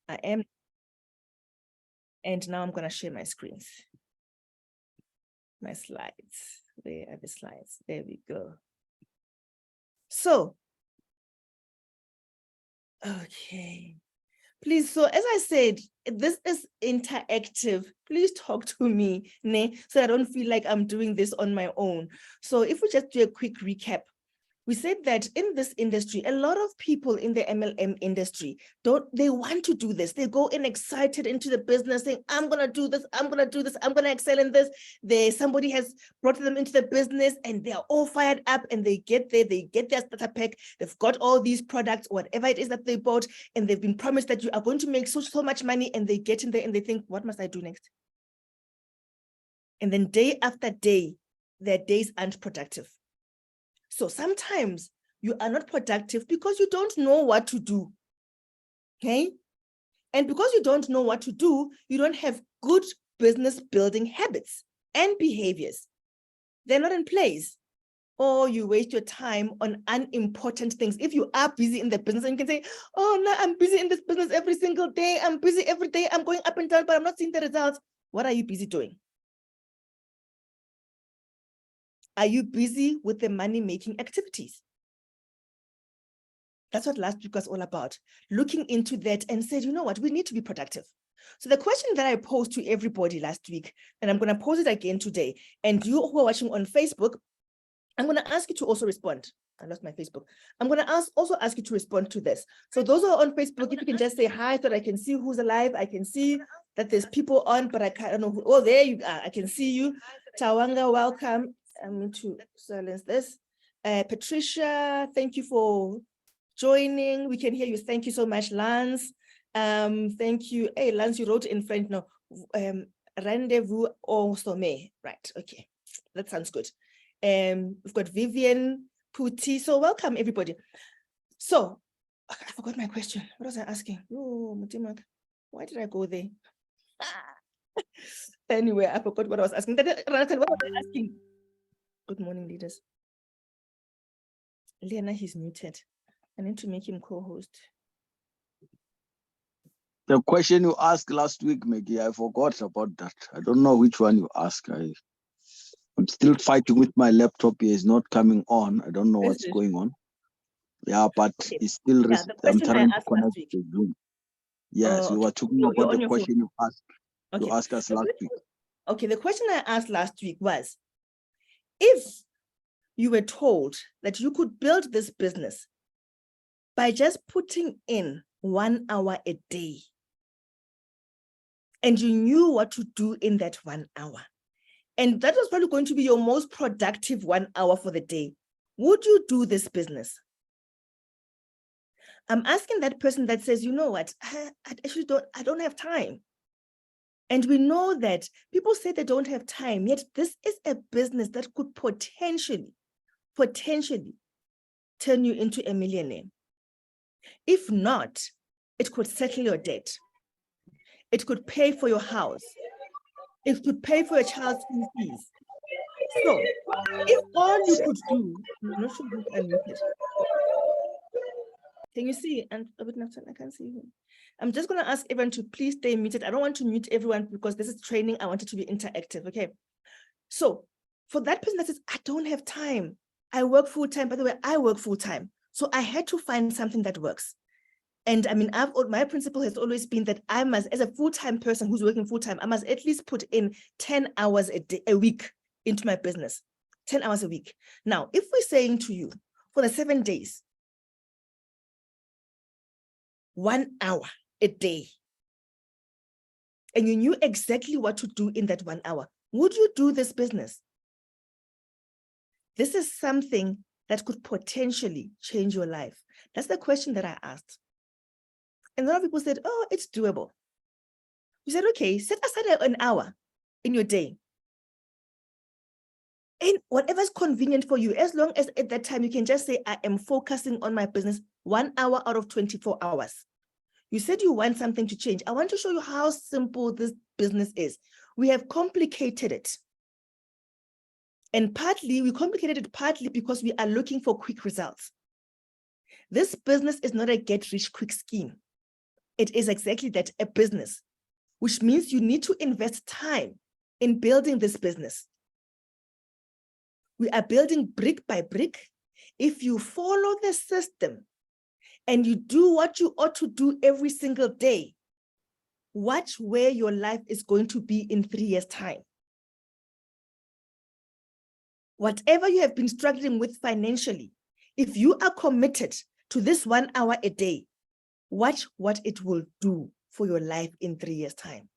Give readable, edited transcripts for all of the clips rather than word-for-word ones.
I am. And now I'm going to share my screens. My slides. Where are the slides? There we go. So, okay. Please, so as I said, this is interactive. Please talk to me, so I don't feel like I'm doing this on my own. So if we just do a quick recap, we said that in this industry, a lot of people in the MLM industry, they want to do this. They go in excited into the business saying, I'm going to do this, I'm going to do this, I'm going to excel in this. Somebody has brought them into the business and they are all fired up and they get there, they get their starter pack, they've got all these products, whatever it is that they bought, and they've been promised that you are going to make so much money, and they get in there and they think, what must I do next? And then day after day, their days aren't productive. So sometimes you are not productive because you don't know what to do, okay? And because you don't know what to do, you don't have good business building habits and behaviors. They're not in place. Or you waste your time on unimportant things. If you are busy in the business and you can say, oh, no, I'm busy in this business every single day. I'm busy every day. I'm going up and down, but I'm not seeing the results. What are you busy doing? Are you busy with the money-making activities? That's what last week was all about, looking into that and said, you know what, we need to be productive. So the question that I posed to everybody last week, and I'm going to pose it again today, and you who are watching on Facebook, I'm going to ask you to also respond. I lost my Facebook. I'm going to also ask you to respond to this. So those who are on Facebook, if you can just say hi so that I can see who's alive. I can see that there's people on, but I don't know who. Oh, there you are. I can see you. Tawanga, welcome. I'm going to silence this. Patricia, thank you for joining. We can hear you. Thank you so much, Lance. Thank you. Hey, Lance, you wrote in French. No, rendezvous au sommet. Right. Okay. That sounds good. We've got Vivian Putti. So welcome, everybody. So I forgot my question. What was I asking? Oh, Mutimak. Why did I go there? Anyway, I forgot what I was asking. What was I asking? Good morning, leaders. Lena, he's muted. I need to make him co-host. The question you asked last week, Maggie, I forgot about that. I don't know which one you asked. I'm still fighting with my laptop here. It's not coming on. I don't know what's going on. Yeah, but okay. It's still, I'm trying to connect to Zoom. Yes, you were talking about the question you asked. Okay. You asked us last week. Okay, the question I asked last week was, if you were told that you could build this business by just putting in 1 hour a day, and you knew what to do in that 1 hour, and that was probably going to be your most productive 1 hour for the day, would you do this business? I'm asking that person that says, you know what, I actually don't have time. And we know that people say they don't have time, yet this is a business that could potentially turn you into a millionaire. If not, it could settle your debt. It could pay for your house. It could pay for your child's school fees. So if all you could do, I'm not sure who unmuted. Can you see? And I can't see him. I'm just going to ask everyone to please stay muted. I don't want to mute everyone because this is training. I want it to be interactive. Okay. So for that person that says, I don't have time. I work full time. By the way, I work full time. So I had to find something that works. And I mean, my principle has always been that I must, as a full-time person who's working full-time, I must at least put in 10 hours a week into my business, 10 hours a week. Now, if we're saying to you for the 7 days, 1 hour a day, and you knew exactly what to do in that 1 hour, would you do this business? This is something that could potentially change your life. That's the question that I asked. And a lot of people said, oh, it's doable. We said, okay, set aside an hour in your day. And whatever's convenient for you, as long as at that time you can just say, I am focusing on my business 1 hour out of 24 hours. You said you want something to change. I want to show you how simple this business is. We have complicated it. And we complicated it partly because we are looking for quick results. This business is not a get-rich-quick scheme. It is exactly that, a business, which means you need to invest time in building this business. We are building brick by brick. If you follow the system and you do what you ought to do every single day, watch where your life is going to be in 3 years' time. Whatever you have been struggling with financially, if you are committed to this 1 hour a day, watch what it will do for your life in 3 years' time.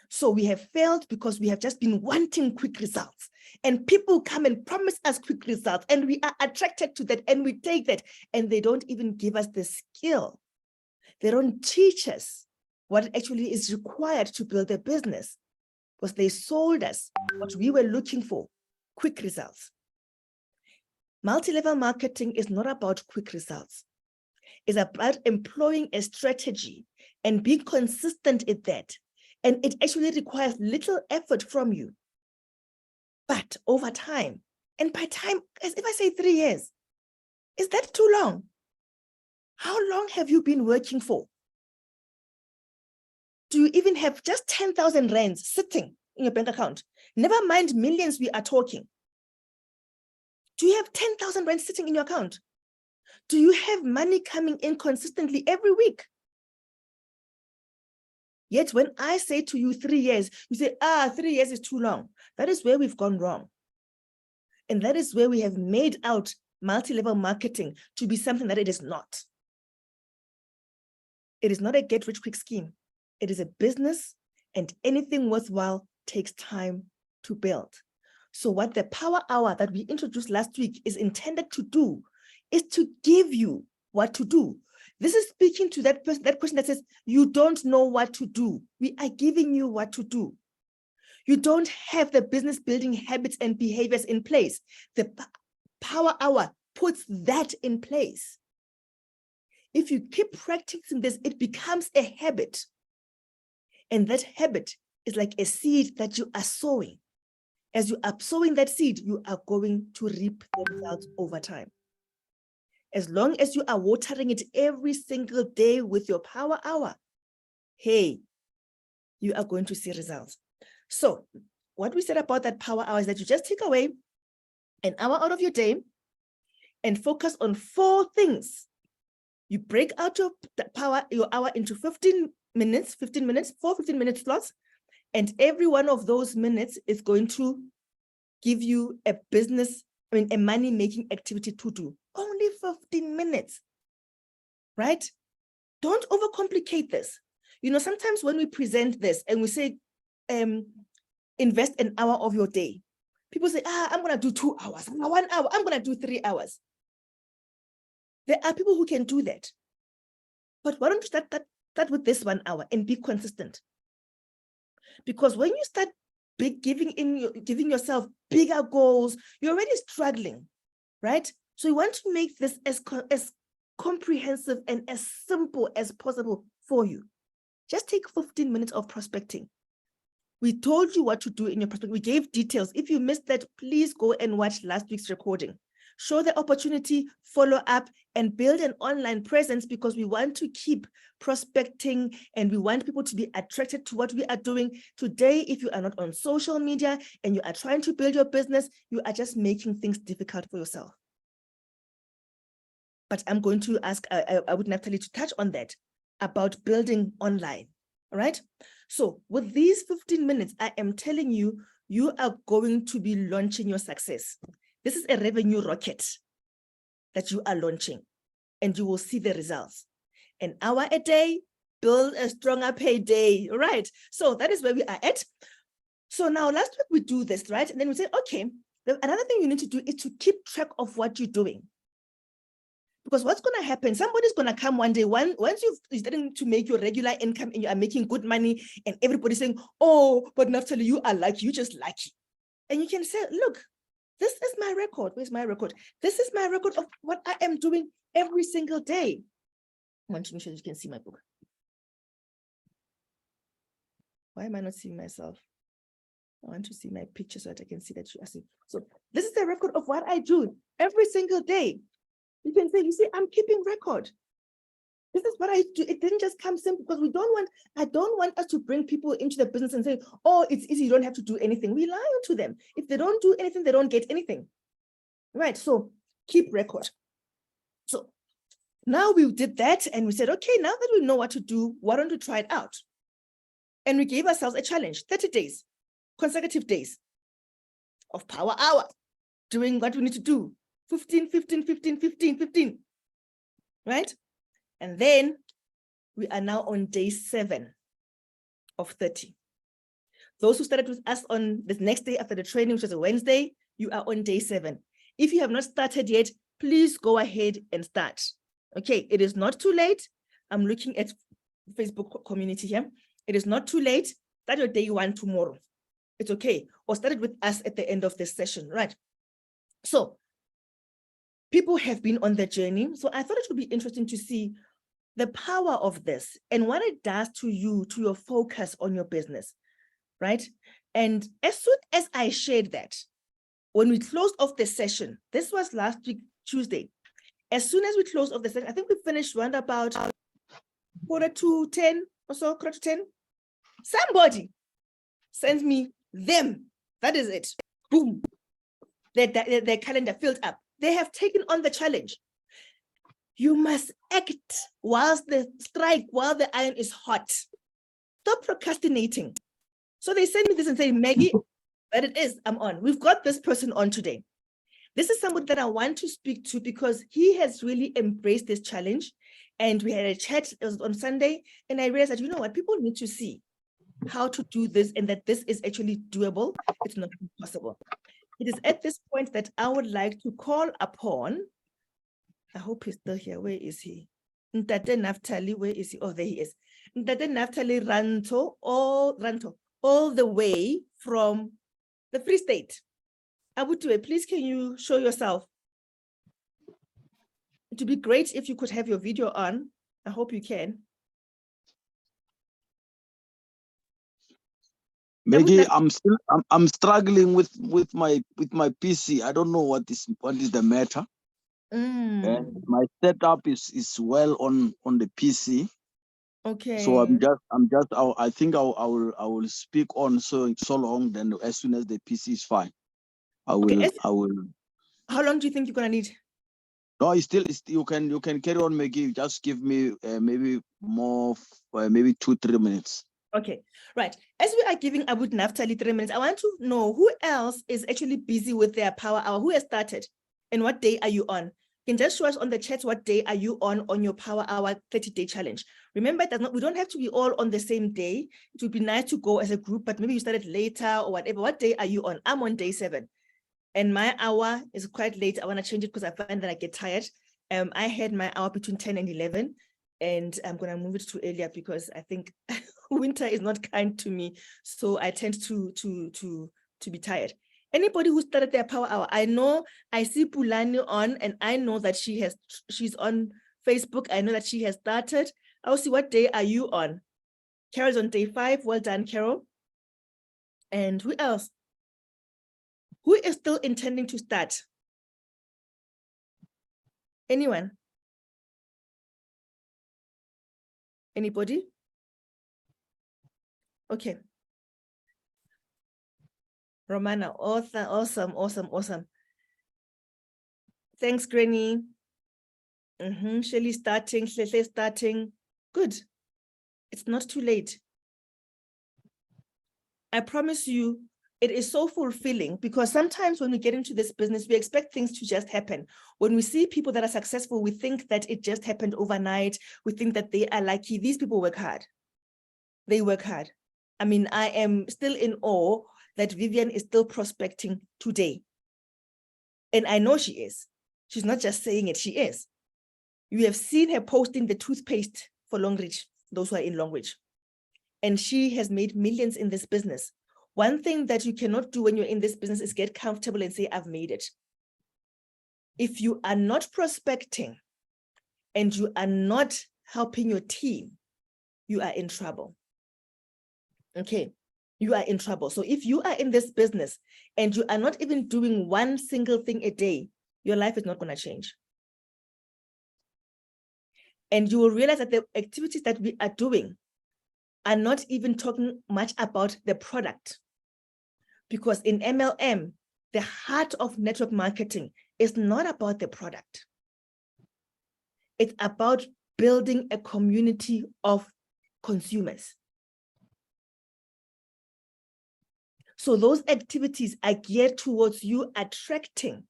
So we have failed because we have just been wanting quick results, and people come and promise us quick results, and we are attracted to that, and we take that, and they don't even give us the skill. They don't teach us what actually is required to build a business, because they sold us what we were looking for, quick results. Multi-level marketing is not about quick results. It's about employing a strategy and being consistent in that. And it actually requires little effort from you. But over time, and by time, as if I say 3 years, is that too long? How long have you been working for? Do you even have just 10,000 rands sitting in your bank account? Never mind millions we are talking. Do you have 10,000 rands sitting in your account? Do you have money coming in consistently every week? Yet when I say to you 3 years, you say, 3 years is too long. That is where we've gone wrong. And that is where we have made out multi-level marketing to be something that it is not. It is not a get-rich-quick scheme. It is a business, and anything worthwhile takes time to build. So what the Power Hour that we introduced last week is intended to do is to give you what to do. This is speaking to that person, that question that says, you don't know what to do. We are giving you what to do. You don't have the business building habits and behaviors in place. The Power Hour puts that in place. If you keep practicing this, it becomes a habit. And that habit is like a seed that you are sowing. As you are sowing that seed, you are going to reap the results over time. As long as you are watering it every single day with your Power Hour, hey, you are going to see results. So what we said about that Power Hour is that you just take away an hour out of your day and focus on 4 things. You break out your hour into 15 minutes, 4 15-minute slots, and every one of those minutes is going to give you a a money-making activity to do. Only 15 minutes, right? Don't overcomplicate this. You know, sometimes when we present this and we say, invest an hour of your day, people say, I'm going to do 2 hours, 1 hour, I'm going to do 3 hours. There are people who can do that. But why don't you start with this 1 hour and be consistent? Because when you start giving yourself bigger goals, you're already struggling, right? So you want to make this as comprehensive and as simple as possible for you. Just take 15 minutes of prospecting. We told you what to do in your prospecting. We gave details. If you missed that, please go and watch last week's recording. Show the opportunity, follow up, and build an online presence, because we want to keep prospecting and we want people to be attracted to what we are doing. Today, if you are not on social media and you are trying to build your business, you are just making things difficult for yourself. But I'm going to ask, I would Naftaly to touch on that about building online, all right? So with these 15 minutes, I am telling you, you are going to be launching your success. This is a revenue rocket that you are launching, and you will see the results. An hour a day, build a stronger payday, right? So that is where we are at. So now last week we do this, right? And then we say, okay, another thing you need to do is to keep track of what you're doing. Because what's going to happen, somebody's going to come one day, once you're starting to make your regular income and you are making good money, and everybody's saying, oh, but Naftaly, you are lucky, you're just lucky. And you can say, look, this is my record. Where's my record? This is my record of what I am doing every single day. I want to make sure you can see my book. Why am I not seeing myself? I want to see my picture so that I can see that you are seeing. So this is the record of what I do every single day. You can say, you see, I'm keeping record. This is what I do. It didn't just come simple because I don't want us to bring people into the business and say, oh, it's easy, you don't have to do anything. We lie to them. If they don't do anything, they don't get anything. Right, so keep record. So now we did that and we said, okay, now that we know what to do, why don't we try it out? And we gave ourselves a challenge, 30 days, consecutive days of power hour, doing what we need to do, 15, 15, 15, 15, 15, right? And then we are now on day 7 of 30. Those who started with us on the next day after the training, which was a Wednesday, you are on day 7. If you have not started yet, please go ahead and start. Okay, it is not too late. I'm looking at Facebook community here. It is not too late. Start your day 1 tomorrow. It's okay. Or start it with us at the end of this session, right? So people have been on the journey. So I thought it would be interesting to see the power of this and what it does to you, to your focus on your business, right? And as soon as I shared that, when we closed off the session, this was last week, Tuesday. As soon as we closed off the session, I think we finished around about 9:45 or so, 9:45. Somebody sends me them. That is it. Boom. Their calendar filled up. They have taken on the challenge. You must act while the iron is hot. Stop procrastinating. So they send me this and say, Maggie, that it is, I'm on. We've got this person on today. This is somebody that I want to speak to because he has really embraced this challenge. And we had a chat, it was on Sunday, and I realized that, you know what, people need to see how to do this and that this is actually doable. It's not impossible. It is at this point that I would like to call upon, I hope he's still here. Where is he? Ntate Naftaly, where is he? Oh, there he is. Ntate Naftaly Rantho, all the way from the Free State. Abutwe, please can you show yourself? It would be great if you could have your video on. I hope you can. Maggie, I'm struggling with my PC. I don't know what is the matter. And my setup is well on the PC. Okay. So I think I will speak on so long. Then as soon as the PC is fine, I will. How long do you think you're gonna need? No, you can carry on, Maggie. Just give me maybe more, maybe 2-3 minutes. Okay, right. As we are giving Abu Naftaly 3 minutes, I want to know who else is actually busy with their power hour. Who has started, and what day are you on? You can just show us on the chat what day are you on your power hour 30-day challenge. Remember that we don't have to be all on the same day. It would be nice to go as a group, but maybe you started later or whatever. What day are you on? I'm on day 7. And my hour is quite late. I want to change it because I find that I get tired. I had my hour between 10 and 11, and I'm going to move it to earlier because I think winter is not kind to me. So I tend to be tired. Anybody who started their power hour, I see Pulani on, and I know that she's on Facebook. I know that she has started. I'll see, what day are you on? Carol's on day 5. Well done, Carol. And who else? Who is still intending to start? Anyone? Anybody? Okay. Romana, awesome. Thanks, Granny. Shelly starting, Shelly starting. Good. It's not too late. I promise you, it is so fulfilling because sometimes when we get into this business, we expect things to just happen. When we see people that are successful, we think that it just happened overnight. We think that they are lucky. These people work hard. They work hard. I mean, I am still in awe that Vivian is still prospecting today. And I know she is. She's not just saying it, she is. You have seen her posting the toothpaste for Longreach, those who are in Longreach. And she has made millions in this business. One thing that you cannot do when you're in this business is get comfortable and say, I've made it. If you are not prospecting and you are not helping your team, you are in trouble. Okay, you are in trouble. So if you are in this business and you are not even doing one single thing a day, your life is not going to change. And you will realize that the activities that we are doing are not even talking much about the product. Because in MLM, the heart of network marketing is not about the product. It's about building a community of consumers. So those activities are geared towards you attracting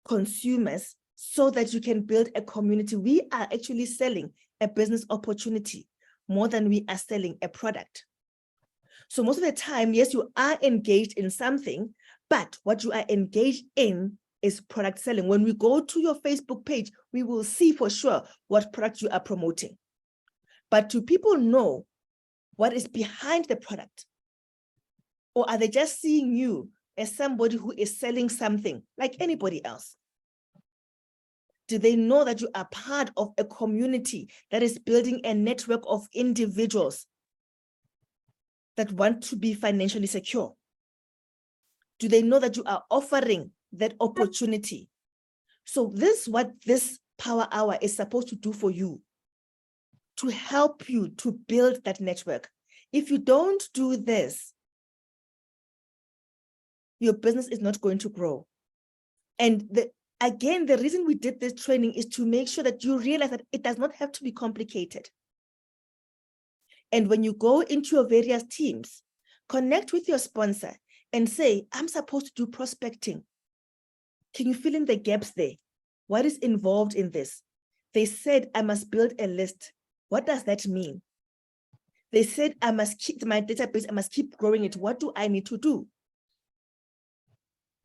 consumers so that you can build a community. We are actually selling a business opportunity more than we are selling a product. So most of the time, yes, you are engaged in something, but what you are engaged in is product selling. When we go to your Facebook page, we will see for sure what product you are promoting. But do people know what is behind the product? Or are they just seeing you as somebody who is selling something like anybody else? Do they know that you are part of a community that is building a network of individuals that want to be financially secure? Do they know that you are offering that opportunity? So this is what this power hour is supposed to do for you, to help you to build that network. If you don't do this, your business is not going to grow. And again, the reason we did this training is to make sure that you realize that it does not have to be complicated. And when you go into your various teams, connect with your sponsor and say, I'm supposed to do prospecting. Can you fill in the gaps there? What is involved in this? They said, I must build a list. What does that mean? They said, I must keep my database, I must keep growing it. What do I need to do?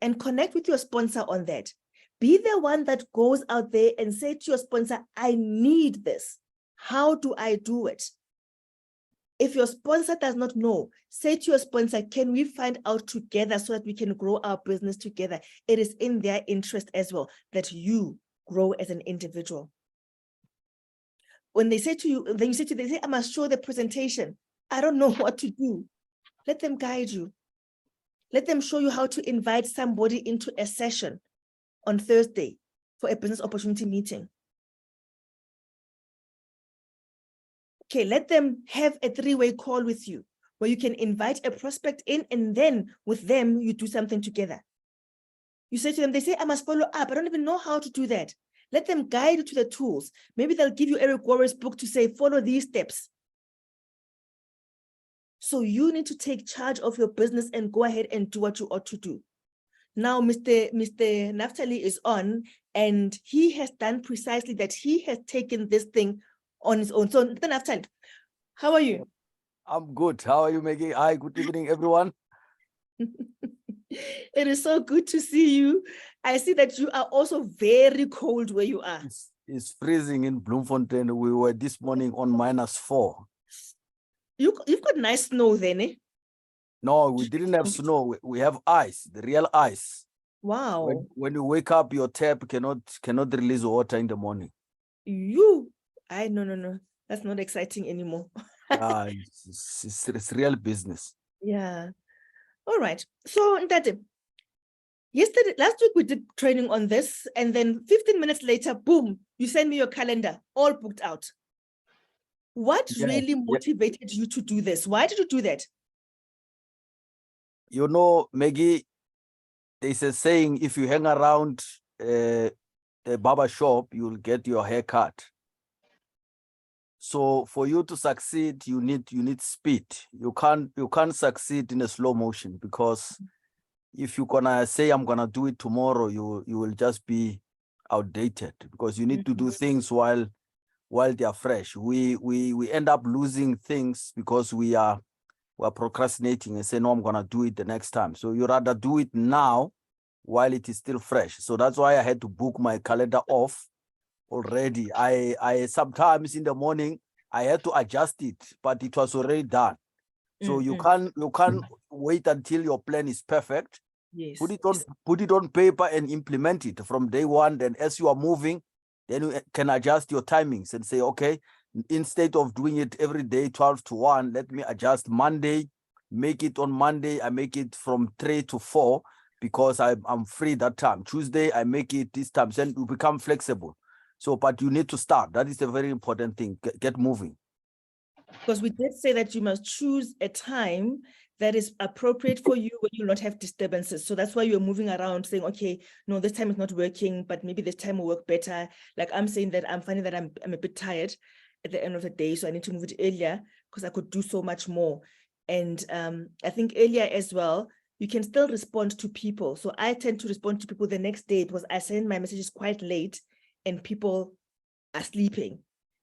And connect with your sponsor on that. Be the one that goes out there and say to your sponsor, I need this. How do I do it? If your sponsor does not know, say to your sponsor, can we find out together so that we can grow our business together? It is in their interest as well that you grow as an individual. When they say to you, then you say to them, they say, I must show the presentation. I don't know what to do. Let them guide you. Let them show you how to invite somebody into a session on Thursday for a business opportunity meeting. Okay, let them have a three-way call with you where you can invite a prospect in, and then with them, you do something together. You say to them, they say, I must follow up. I don't even know how to do that. Let them guide you to the tools. Maybe they'll give you Eric Warren's book to say, follow these steps. So you need to take charge of your business and go ahead and do what you ought to do. Now, Mr. Naftaly is on, and he has done precisely that. He has taken this thing on his own. So, Naftaly, how are you? I'm good. How are you, Maggie? Hi, good evening, everyone. It is so good to see you. I see that you are also very cold where you are. It's freezing in Bloemfontein. We were this morning on -4. You've got nice snow then, eh? No, we didn't have snow. We have ice, the real ice. Wow. When you wake up, your tap cannot release water in the morning. No. That's not exciting anymore. Yeah, it's real business. Yeah. All right. So, Ntate, last week we did training on this, and then 15 minutes later, boom, you send me your calendar, all booked out. What really motivated you to do this? Why did you do that? You know, Maggie, there's a saying, if you hang around a barber shop, you'll get your hair cut. So for you to succeed, you need speed. You can't succeed in a slow motion, because if you're gonna say I'm gonna do it tomorrow, you will just be outdated, because you need to do things while they are fresh. We end up losing things because we're procrastinating and say, no, I'm gonna do it the next time. So you rather do it now while it is still fresh. So that's why I had to book my calendar off already. I sometimes in the morning I had to adjust it, but it was already done. So you can't wait until your plan is perfect. Yes. Put it on paper and implement it from day one. Then as you are moving, then you can adjust your timings and say, okay, instead of doing it every day 12 to 1, let me adjust Monday, make it on Monday, I make it from 3 to 4 because I'm free that time. Tuesday, I make it this time. Then you become flexible. So, but you need to start. That is a very important thing. Get moving. Because we did say that you must choose a time that is appropriate for you when you not have disturbances. So that's why you're moving around saying, okay, no, this time is not working, but maybe this time will work better. Like I'm saying that I'm finding that I'm a bit tired at the end of the day. So I need to move it earlier because I could do so much more. And I think earlier as well, you can still respond to people. So I tend to respond to people the next day because I send my messages quite late and people are sleeping.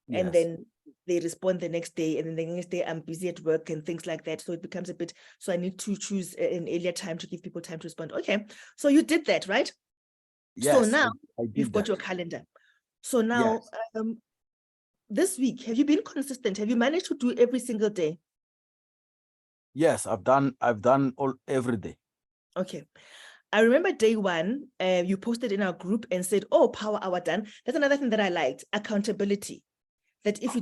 Yes. And then they respond the next day, and then the next day I'm busy at work and things like that. So it becomes a bit, so I need to choose an earlier time to give people time to respond. Okay, so you did that, right? Yes, so now I did you've got that. your calendar. So now this week, have you been consistent? Have you managed to do every single day? Yes, I've done every day. Okay. I remember day one, you posted in our group and said, oh, power hour done. That's another thing that I liked, accountability. That if you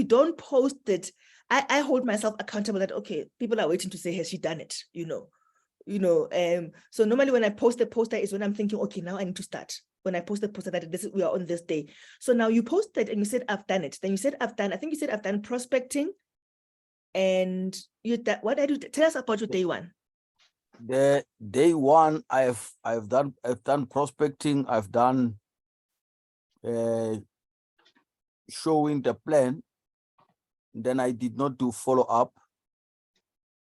don't post it, I hold myself accountable that, okay, people are waiting to say, has she done it? So normally when I post the poster is when I'm thinking, okay, now I need to start. When I post the poster that we are on this day. So now you posted and you said, I've done it. Then you said, I think you said, I've done prospecting. And what did you tell us about your day one? The day one, I've done prospecting. I've done showing the plan. Then I did not do follow up,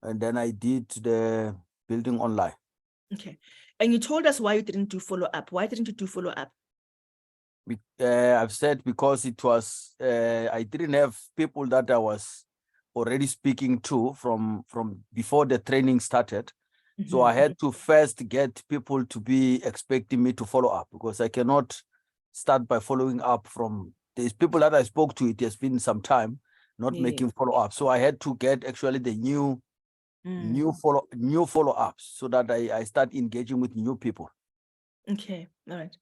and then I did the building online. Okay, and you told us why you didn't do follow up. Why didn't you do follow up? I've said because it was I didn't have people that I was already speaking to from before the training started. So I had to first get people to be expecting me to follow up, because I cannot start by following up from these people that I spoke to. It has been some time not making follow up. So I had to get actually the new follow ups so that I start engaging with new people. Okay, all right.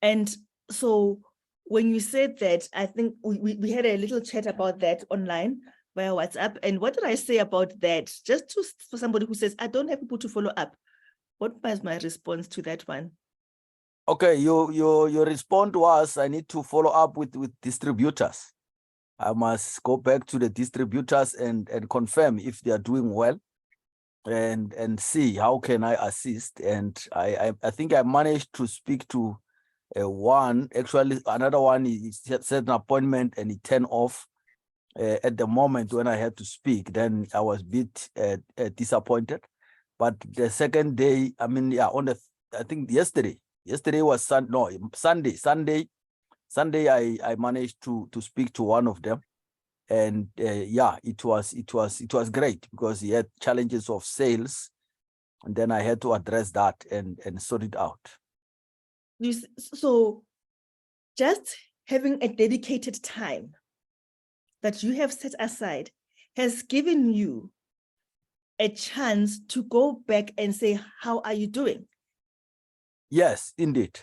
And so when you said that, I think we had a little chat about that online via WhatsApp. And what did I say about that? Just for somebody who says, I don't have people to follow up. What was my response to that one? Okay, your response was, I need to follow up with distributors. I must go back to the distributors and confirm if they are doing well, and see how can I assist. And I think I managed to speak to one. Actually, another one, he set an appointment and he turned off at the moment when I had to speak. Then I was a bit disappointed. But the second day, I mean, I think yesterday was Sunday. I managed to speak to one of them, and it was great, because he had challenges of sales, and then I had to address that and sort it out. So just having a dedicated time that you have set aside has given you a chance to go back and say, how are you doing? Yes, indeed.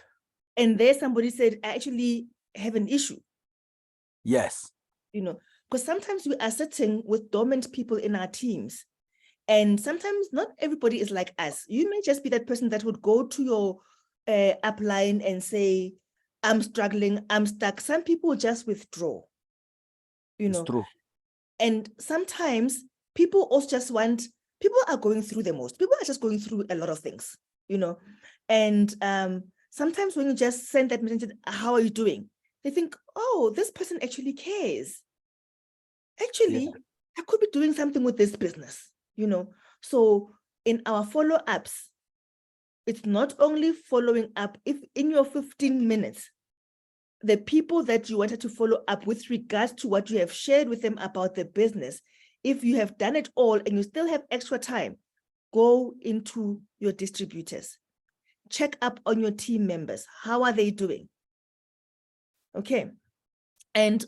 And there somebody said, I actually have an issue. Yes. Because sometimes we are sitting with dormant people in our teams. And sometimes not everybody is like us. You may just be that person that would go to your upline and say, I'm struggling, I'm stuck. Some people just withdraw. It's true. And sometimes people also just people are going through the most. People are just going through a lot of things, And sometimes when you just send that message, how are you doing? They think, oh, this person actually cares. Actually, I could be doing something with this business, So in our follow-ups, it's not only following up. If in your 15 minutes, the people that you wanted to follow up with regards to what you have shared with them about the business, if you have done it all and you still have extra time, go into your distributors, check up on your team members. How are they doing? Okay. And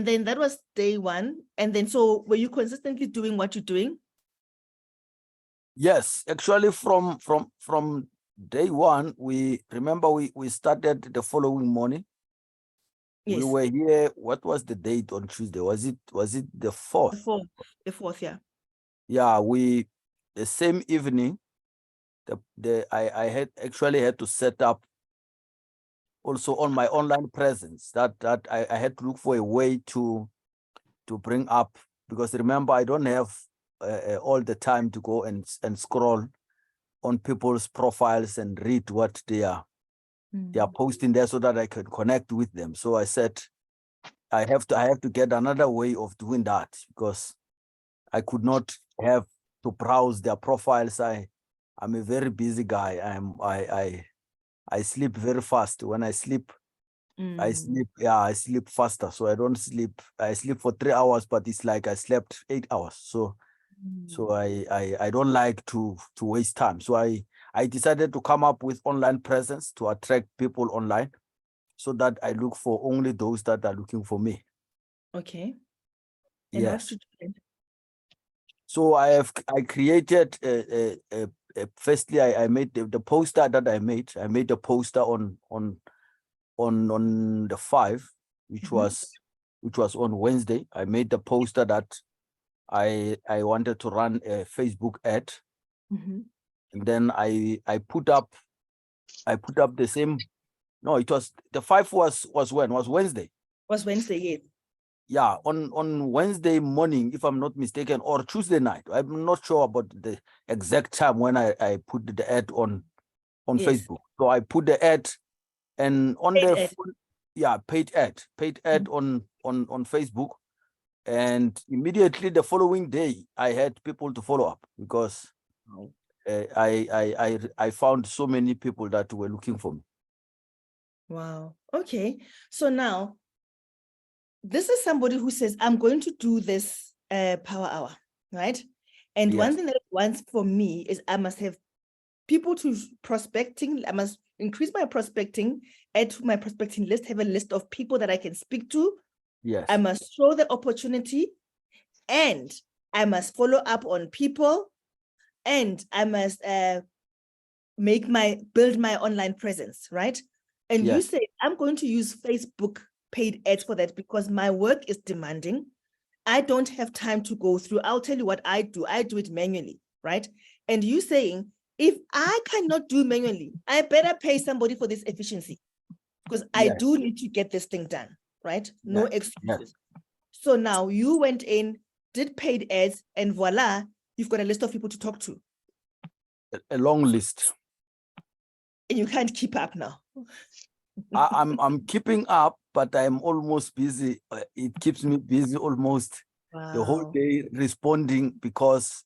then that was day one. And then, so were you consistently doing what you're doing? Yes, actually from day one, we started the following morning. Yes. We were here. What was the date on Tuesday? Was it the 4th? The fourth, yeah. Yeah, the same evening, I had to set up also on my online presence that I had to look for a way to bring up, because remember, I don't have all the time to go and scroll on people's profiles and read what they are posting there so that I can connect with them. So I said I have to get another way of doing that, because I could not have to browse their profiles. I'm a very busy guy. I sleep very fast. When I sleep, I sleep faster. So I don't sleep. I sleep for 3 hours, but it's like I slept 8 hours. So I don't like to waste time. So I decided to come up with online presence to attract people online, so that I look for only those that are looking for me. Okay. And what should you do? So I created firstly I made the poster that I made a poster on the 5, which was on Wednesday. I made the poster that I wanted to run a Facebook ad, and then I put up the same. No, it was the 5 was Wednesday. Was Wednesday, yes. Yeah, on Wednesday morning, if I'm not mistaken, or Tuesday night. I'm not sure about the exact time when I put the ad on Facebook. So I put the ad, and on Paid the ad. paid ad on Facebook, and immediately the following day I had people to follow up, because I found so many people that were looking for me. Wow. Okay. So now, this is somebody who says, I'm going to do this power hour, right? And one thing that it wants for me is I must have people to prospecting. I must increase my prospecting, add to my prospecting list, have a list of people that I can speak to. Yes. I must show the opportunity, and I must follow up on people, and I must build my online presence, right? And you say, I'm going to use Facebook paid ads for that because my work is demanding. I don't have time to go through. I'll tell you what I do. I do it manually, right? And you saying, if I cannot do manually, I better pay somebody for this efficiency, because I do need to get this thing done, right? No excuses. So now you went in, did paid ads, and voila, you've got a list of people to talk to. A long list. And you can't keep up now. I'm keeping up, but I'm almost busy. It keeps me busy almost the whole day responding,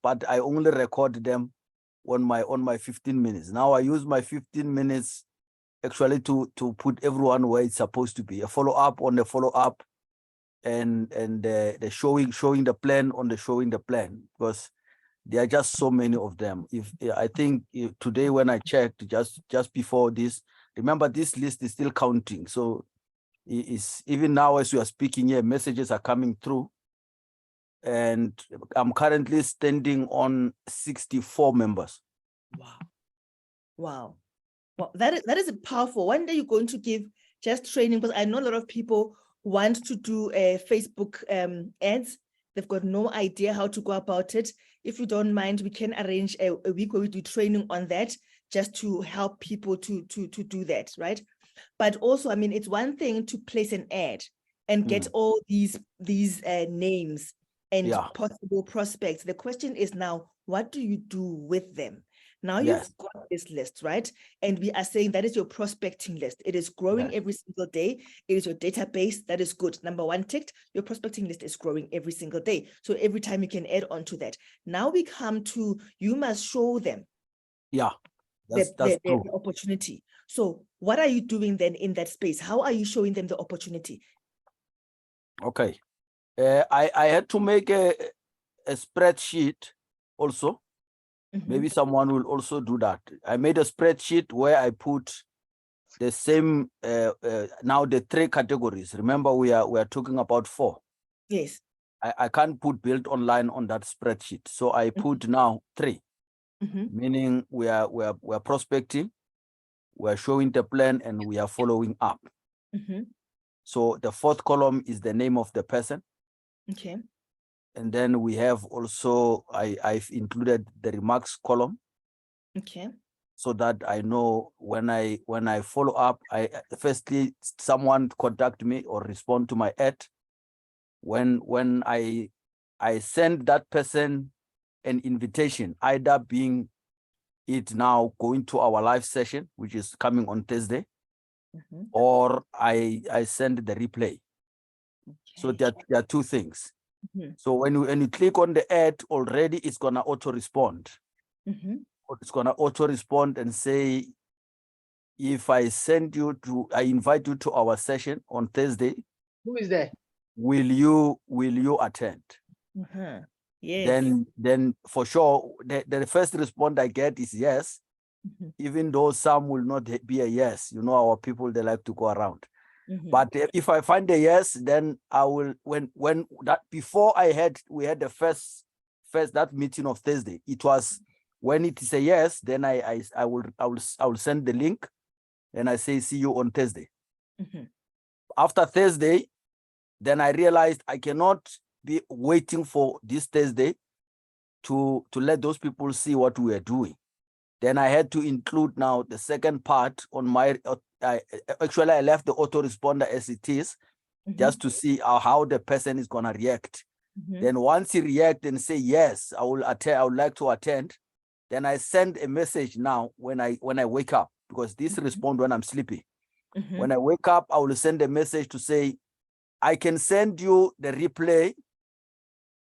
but I only record them on my 15 minutes. Now I use my 15 minutes actually to put everyone where it's supposed to be. A follow-up on the follow-up, and the showing the plan on the showing the plan, because there are just so many of them. I think today when I checked just before this, remember this list is still counting. So it's even now as we are speaking here, messages are coming through, and I'm currently standing on 64 members. Wow. Well, that is powerful. One day you're going to give just training, because I know a lot of people want to do Facebook ads. They've got no idea how to go about it. If you don't mind, we can arrange a week where we do training on that, just to help people to do that, right? But also, I mean, it's one thing to place an ad and get all these names and possible prospects. The question is now, what do you do with them? Now you've got this list, right? And we are saying that is your prospecting list. It is growing every single day. It is your database. That is good. Number 1 ticked. Your prospecting list is growing every single day. So every time you can add on to that. Now we come to, you must show them that's the opportunity. So what are you doing then in that space? How are you showing them the opportunity? Okay. I had to make a spreadsheet also. Maybe someone will also do that. I made a spreadsheet where I put the same now the 3 categories. Remember, we are talking about 4. Yes. I can't put build online on that spreadsheet, so I put now 3. Meaning we are prospecting, we are showing the plan, and we are following up. So the 4th column is the name of the person. Okay. And then we have also, I've included the remarks column. Okay. so that I know when I follow up, firstly someone contact me or respond to my ad. When I send that person an invitation, either being it now going to our live session, which is coming on Thursday, or I send the replay. So there are two things. So when you click on the ad, already it's gonna auto respond. It's gonna auto respond and say, if I invite you to our session on Thursday, Who is there? will you attend? Yes. Then for sure the first response I get is yes, even though some will not be a yes. You know, our people, they like to go around. But if I find a yes, then I will, when that, before we had the first that meeting of Thursday, it was when it is a yes, then I will send the link and I say, see you on Thursday. After Thursday, then I realized I cannot be waiting for this Thursday to let those people see what we are doing. Then I had to include now the second part on my, actually I left the autoresponder as it is, just to see how the person is gonna react. Then once he react and say, yes, I will attend, I would like to attend, then I send a message now when I wake up, because this respond when I'm sleeping. When I wake up, I will send a message to say, I can send you the replay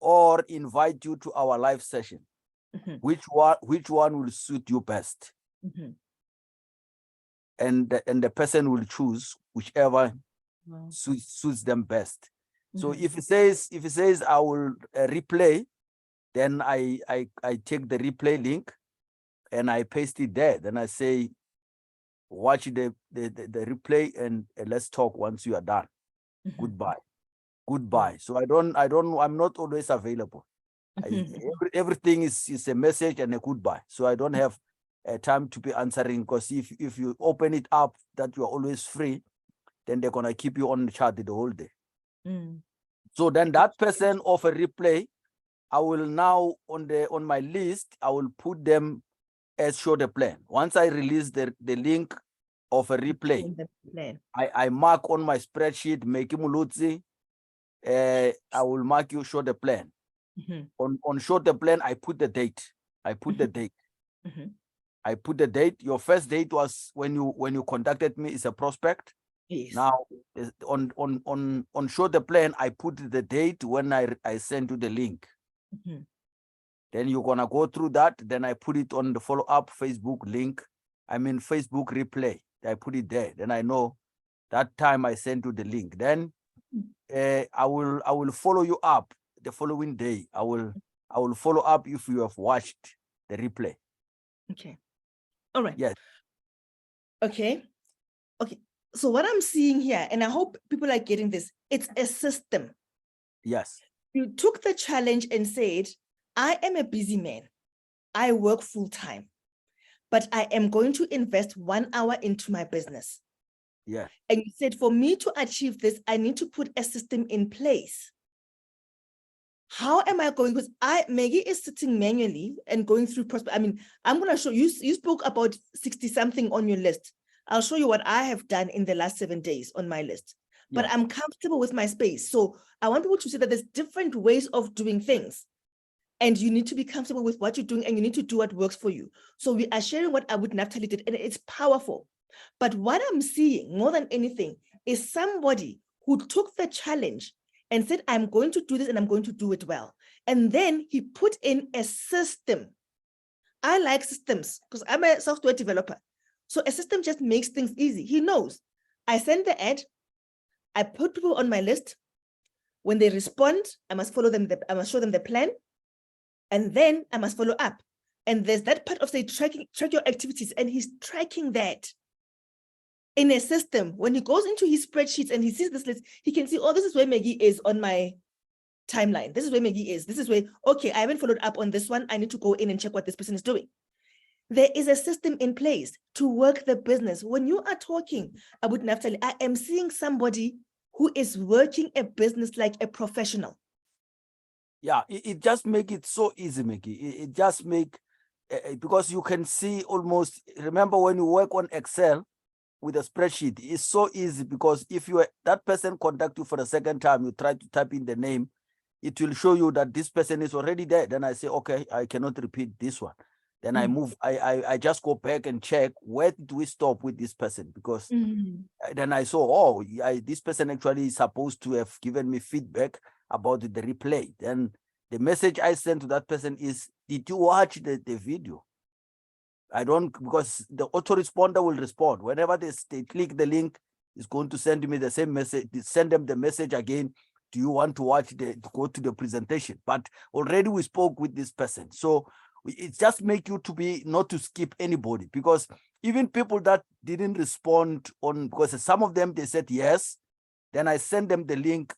or invite you to our live session. Which one will suit you best? And the person will choose whichever suits them best. So if it says I will replay, then I take the replay link and I paste it there. Then I say, watch the replay and let's talk once you are done. Goodbye. So I'm not always available. Everything is a message and a goodbye. So I don't have time to be answering, because if you open it up that you are always free, then they're gonna keep you on the chat the whole day. So then that person of a replay, I will now on my list, I will put them as show the plan. Once I release the link of a replay, I mark on my spreadsheet, make Mulutsi, I will mark you show the plan. On show the plan, I put the date. I put the date. Your first date was when you contacted me is a prospect. Yes. Now on show the plan, I put the date when I send you the link. Then you're gonna go through that. Then I put it on the follow-up Facebook link. I mean Facebook replay. I put it there. Then I know that time I sent you the link. Then I will follow you up the following day. I will follow up if you have watched the replay. Okay. All right. Yes. Okay. So what I'm seeing here, and I hope people are getting this, it's a system. Yes. You took the challenge and said, I am a busy man. I work full time, but I am going to invest 1 hour into my business. Yeah. And you said, for me to achieve this, I need to put a system in place. How am I going? Because Maggie is sitting manually and going through prospect. I mean, I'm going to show you. You spoke about 60 something on your list. I'll show you what I have done in the last 7 days on my list. But I'm comfortable with my space. So I want people to see that there's different ways of doing things. And you need to be comfortable with what you're doing, and you need to do what works for you. So we are sharing what Naftaly did, and it's powerful. But what I'm seeing more than anything is somebody who took the challenge and said, I'm going to do this and I'm going to do it well. And then he put in a system. I like systems because I'm a software developer. So a system just makes things easy. He knows. I send the ad. I put people on my list. When they respond, I must follow them. I must show them the plan. And then I must follow up. And there's that part of say, track your activities. And he's tracking that in a system. When he goes into his spreadsheets and he sees this list, he can see, oh, this is where Maggie is on my timeline. This is where Maggie is. This is where, okay, I haven't followed up on this one. I need to go in and check what this person is doing. There is a system in place to work the business. When you are talking about Naftaly, I am seeing somebody who is working a business like a professional. Yeah, it just make it so easy, Maggie. It just make because you can see almost, remember when you work on Excel with a spreadsheet, it's so easy, because if that person contact you for the second time, you try to type in the name, it will show you that this person is already there. Then I say, okay, I cannot repeat this one. Then I move, I just go back and check, where did we stop with this person? Because then I saw, oh, this person actually is supposed to have given me feedback about the replay. Then the message I sent to that person is, did you watch the video? I don't, because the autoresponder will respond. Whenever they click the link, it's going to send me the same message, send them the message again. Do you want to watch to go to the presentation? But already we spoke with this person. So it just make you to be, not to skip anybody, because even people that didn't respond on, because some of them, they said yes. Then I sent them the link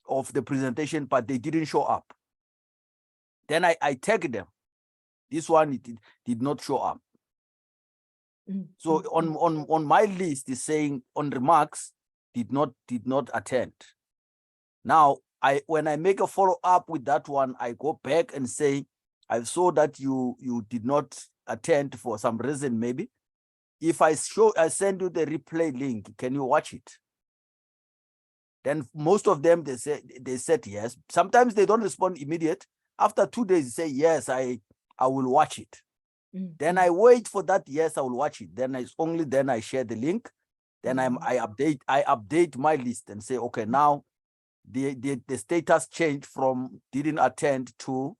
of the presentation, but they didn't show up. Then I tagged them. This one, it did not show up. So on my list is saying on remarks, did not attend. Now when I make a follow up with that one, I go back and say, I saw that you did not attend for some reason, maybe. If I send you the replay link, can you watch it? Then most of them, they said yes. Sometimes they don't respond immediate. After 2 days, they say yes, I will watch it. Then I wait for that yes, I will watch it. Then it's only then I share the link. Then I update my list and say, okay, now the status changed from didn't attend to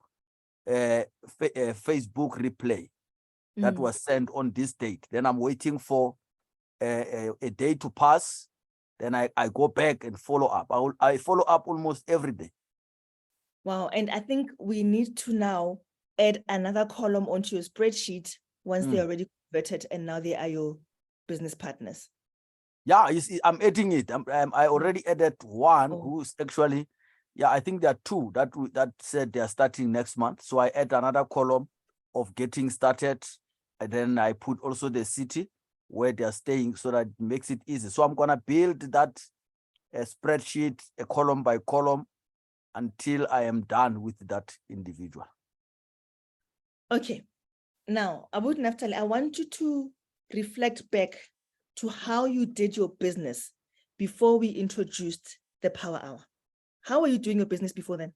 Facebook replay that was sent on this date. Then I'm waiting for a day to pass. Then I go back and follow up. I follow up almost every day. Wow. And I think we need to now add another column onto your spreadsheet once they're already converted and now they are your business partners. Yeah, I'm adding it. I already added one who's actually, I think there are two that said they're starting next month. So I add another column of getting started. And then I put also the city where they're staying, so that it makes it easy. So I'm going to build that spreadsheet, a column by column, until I am done with that individual. Okay. Now, about Naftaly, I want you to reflect back to how you did your business before we introduced the Power Hour. How were you doing your business before then?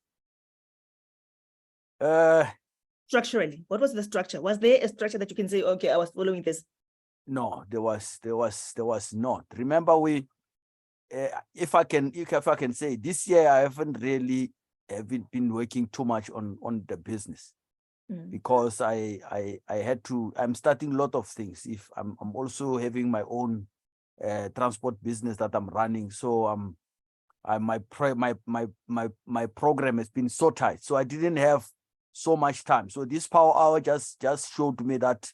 Structurally, what was the structure? Was there a structure that you can say, okay, I was following this? No, there was not. Remember, we if I can say, this year I haven't really been working too much on the business, because I had to. I'm starting a lot of things. If I'm also having my own transport business that I'm running, so my program has been so tight, so I didn't have so much time. So this Power Hour just showed me that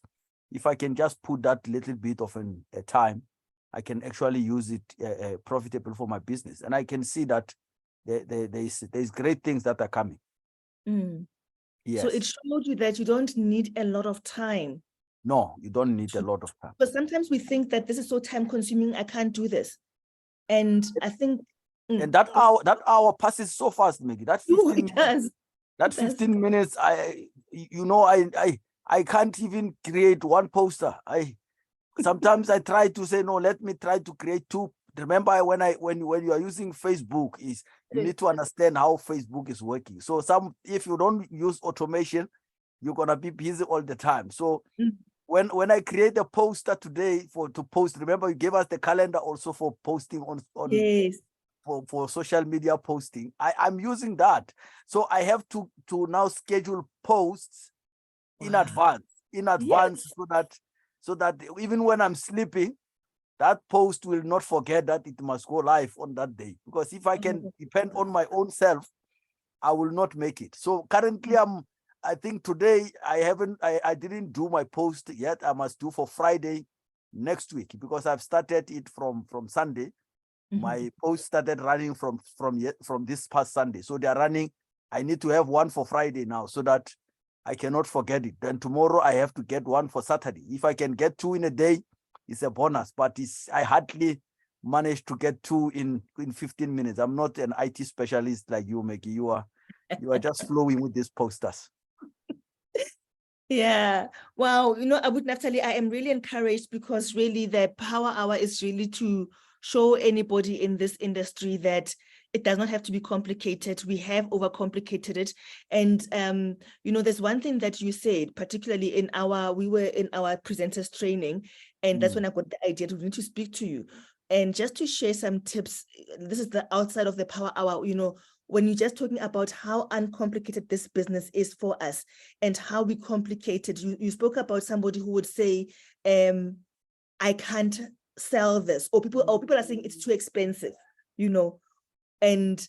if I can just put that little bit of a time, I can actually use it profitable for my business. And I can see that there's great things that are coming. Yes. So it showed you that you don't need a lot of time. No, you don't need a lot of time. But sometimes we think that this is so time consuming, I can't do this. And I think and that hour passes so fast, Maggie. That 15 it does. That 15 minutes, I can't even create one poster. Sometimes I try to say, no, let me try to create two. Remember, when you are using Facebook, you need to understand how Facebook is working. So if you don't use automation, you're gonna be busy all the time. So when I create a poster today to post, remember you gave us the calendar also for posting on yes. For social media posting. I'm using that. So I have to now schedule posts in advance, yes. so that even when I'm sleeping, that post will not forget that it must go live on that day. Because if I can depend on my own self, I will not make it. So currently I think today I didn't do my post yet. I must do for Friday next week, because I've started it from Sunday. My post started running from this past Sunday. So they are running. I need to have one for Friday now, so that I cannot forget it. Then tomorrow I have to get one for Saturday. If I can get two in a day, it's a bonus. But I hardly managed to get two in 15 minutes. I'm not an IT specialist like you, Maggie. You are just flowing with these posters. Yeah. Wow. Abu Naftaly, I am really encouraged because really the power hour is really to show anybody in this industry that it does not have to be complicated. We have overcomplicated it. And, there's one thing that you said, particularly we were in our presenters training, and that's when I got the idea to need to speak to you. And just to share some tips, this is the outside of the power hour, when you're just talking about how uncomplicated this business is for us and how we complicate it. You spoke about somebody who would say, I can't sell this, or people are saying it's too expensive, and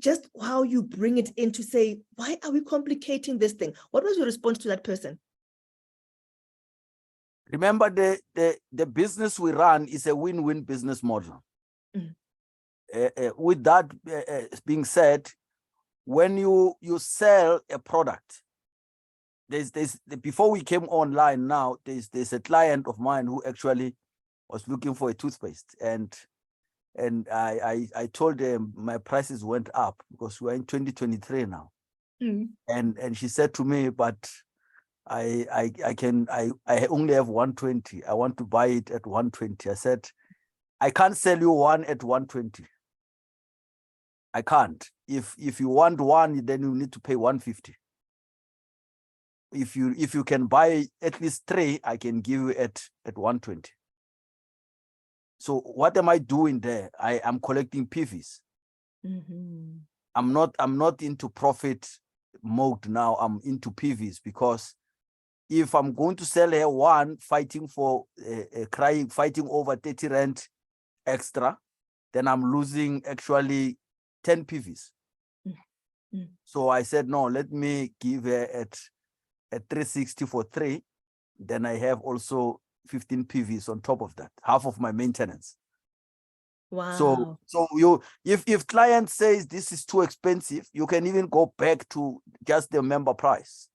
just how you bring it in to say, why are we complicating this thing? What was your response to that person? Remember, the business we run is a win-win business model. With that being said, when you sell a product, before we came online now, there's a client of mine who actually was looking for a toothpaste, and I told them my prices went up because we're in 2023 now. And she said to me, but I only have 120. I want to buy it at 120. I said, I can't sell you one at 120. I can't. If you want one, then you need to pay 150. If you can buy at least 3, I can give you at 120. So what am I doing there? I am collecting PVs. I'm not into profit mode now. I'm into PVs, because if I'm going to sell her one, fighting over 30 rand extra, then I'm losing actually 10 PVs. So I said, no, let me give her at 360 for 3. Then I have also 15 PVs on top of that, half of my maintenance. Wow. So if client says this is too expensive, you can even go back to just the member price.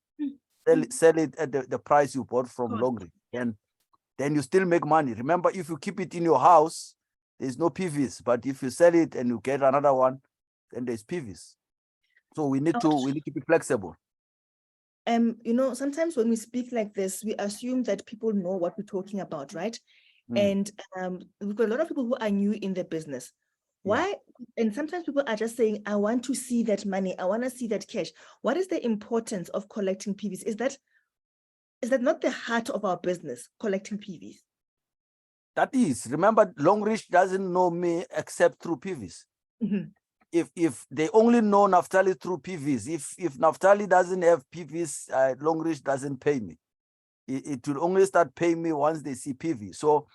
Sell it at the price you bought from Longreach. Then you still make money. Remember, if you keep it in your house, there's no PVs. But if you sell it and you get another one, then there's PVs. So we need to be flexible. Sometimes when we speak like this, we assume that people know what we're talking about, right? And we've got a lot of people who are new in the business. Why? And sometimes people are just saying, I want to see that money. I want to see that cash. What is the importance of collecting PVs? Is that not the heart of our business, collecting PVs? That is. Remember, Longreach doesn't know me except through PVs. If they only know Naftaly through PVs, if Naftaly doesn't have PVs, Longreach doesn't pay me. It will only start paying me once they see PV. So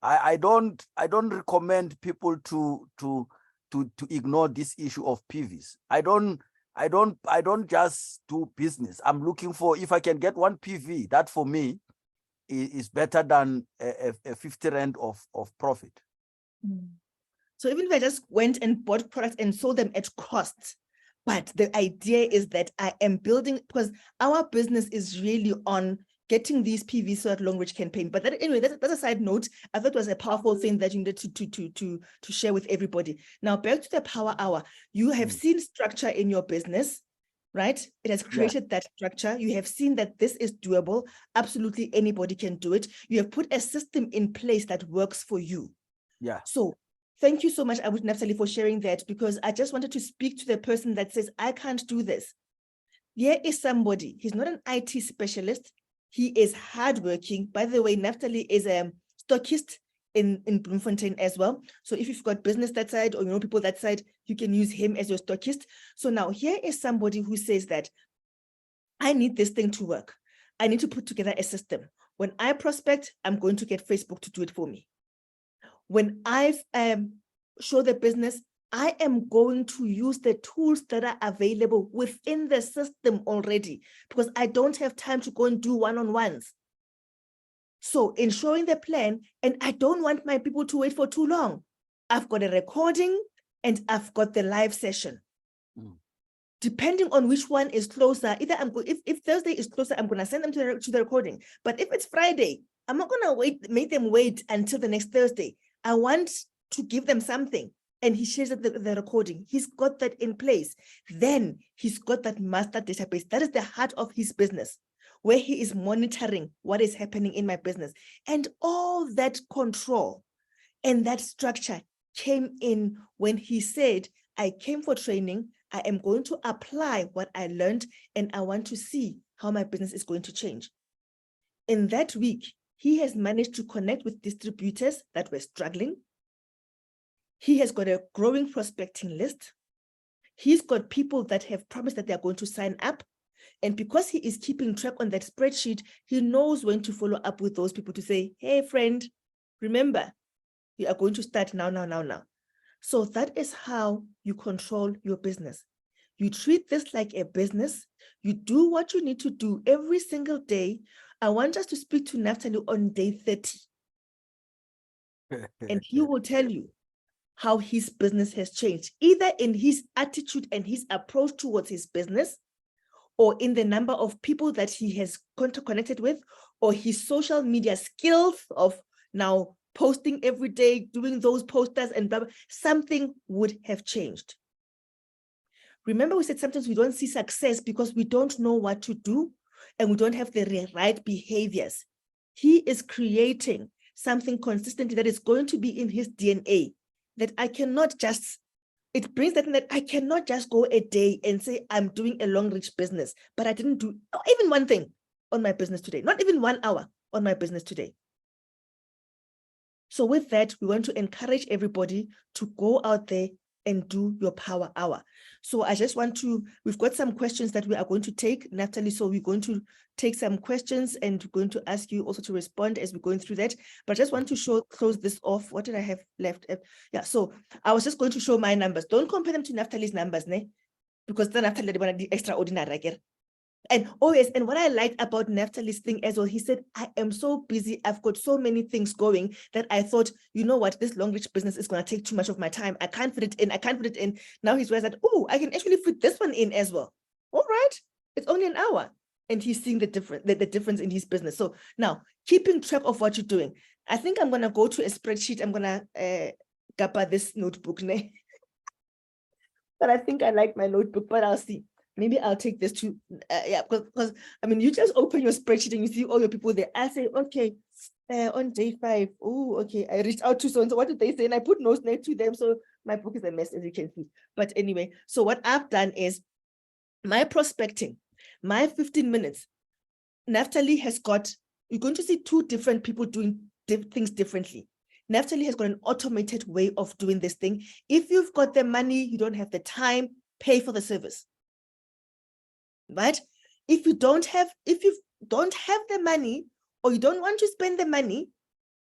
I don't recommend people to ignore this issue of PVs. I don't just do business. I'm looking for, if I can get one PV, that for me is better than a 50 rand of profit. So even if I just went and bought products and sold them at cost, but the idea is that I am building, because our business is really on getting these PVs so that Longreach can pay. But anyway, that's a side note. I thought it was a powerful thing that you needed to share with everybody. Now back to the power hour. You have seen structure in your business, right? It has created that structure. You have seen that this is doable. Absolutely anybody can do it. You have put a system in place that works for you. Yeah. So thank you so much, Abu Naftaly, for sharing that, because I just wanted to speak to the person that says, I can't do this. Here is somebody, he's not an IT specialist. He is hardworking. By the way, Naftaly is a stockist in Bloemfontein as well. So if you've got business that side, or people that side, you can use him as your stockist. So now here is somebody who says that I need this thing to work. I need to put together a system. When I prospect, I'm going to get Facebook to do it for me. When I show the business, I am going to use the tools that are available within the system already, because I don't have time to go and do one-on-ones. So in showing the plan, and I don't want my people to wait for too long, I've got a recording and I've got the live session. Depending on which one is closer, either if Thursday is closer, I'm going to send them to the recording. But if it's Friday, I'm not going to make them wait until the next Thursday. I want to give them something. And he shares the recording. He's got that in place. Then he's got that master database. That is the heart of his business. where he is monitoring what is happening in my business. And all that control and that structure came in when he said, I came for training. I am going to apply what I learned, and I want to see how my business is going to change. In that week, he has managed to connect with distributors that were struggling. He has got a growing prospecting list. He's got people that have promised that they're going to sign up. And because he is keeping track on that spreadsheet, he knows when to follow up with those people to say, hey, friend, remember, you are going to start now. So that is how you control your business. You treat this like a business. You do what you need to do every single day. I want us to speak to Naftaly on day 30. And he will tell you how his business has changed, either in his attitude and his approach towards his business, or in the number of people that he has connected with, or his social media skills of now posting every day, doing those posters and blah, blah. Something would have changed. Remember, we said sometimes we don't see success because we don't know what to do and we don't have the right behaviors. He is creating something consistently that is going to be in his DNA, that I cannot just, it brings that in that I cannot just go a day and say, I'm doing a long reach business, but I didn't do even one thing on my business today, not even 1 hour on my business today. So with that, we want to encourage everybody to go out there and do your power hour. So I just want to, we've got some questions that we are going to take, Naftaly. So we're going to take some questions and we're going to ask you also to respond as we're going through that. But I just want to close this off. What did I have left? Yeah, so I was just going to show my numbers. Don't compare them to Naftaly's numbers, ne? Because then Naftaly they want to be extraordinary again. And oh yes, and what I liked about Naftaly's thing as well, he said, I am so busy, I've got so many things going that I thought, you know what, this long reach business is going to take too much of my time. I can't fit it in. Now he's realized that, oh, I can actually fit this one in as well. All right, it's only an hour. And he's seeing the difference in his business. So now, keeping track of what you're doing. I think I'm going to go to a spreadsheet. I'm going to gappa this notebook. But I think I like my notebook, but I'll see. Maybe I'll take this to, yeah, because I mean, you just open your spreadsheet and you see all your people there. I say, okay, on day 5, oh, okay, I reached out to so and so. What did they say? And I put notes next to them. So my book is a mess, as you can see. But anyway, so what I've done is my prospecting, my 15 minutes. Naftaly has got, you're going to see 2 different people doing things differently. Naftaly has got an automated way of doing this thing. If you've got the money, you don't have the time, pay for the service. Right? If you don't have the money or you don't want to spend the money,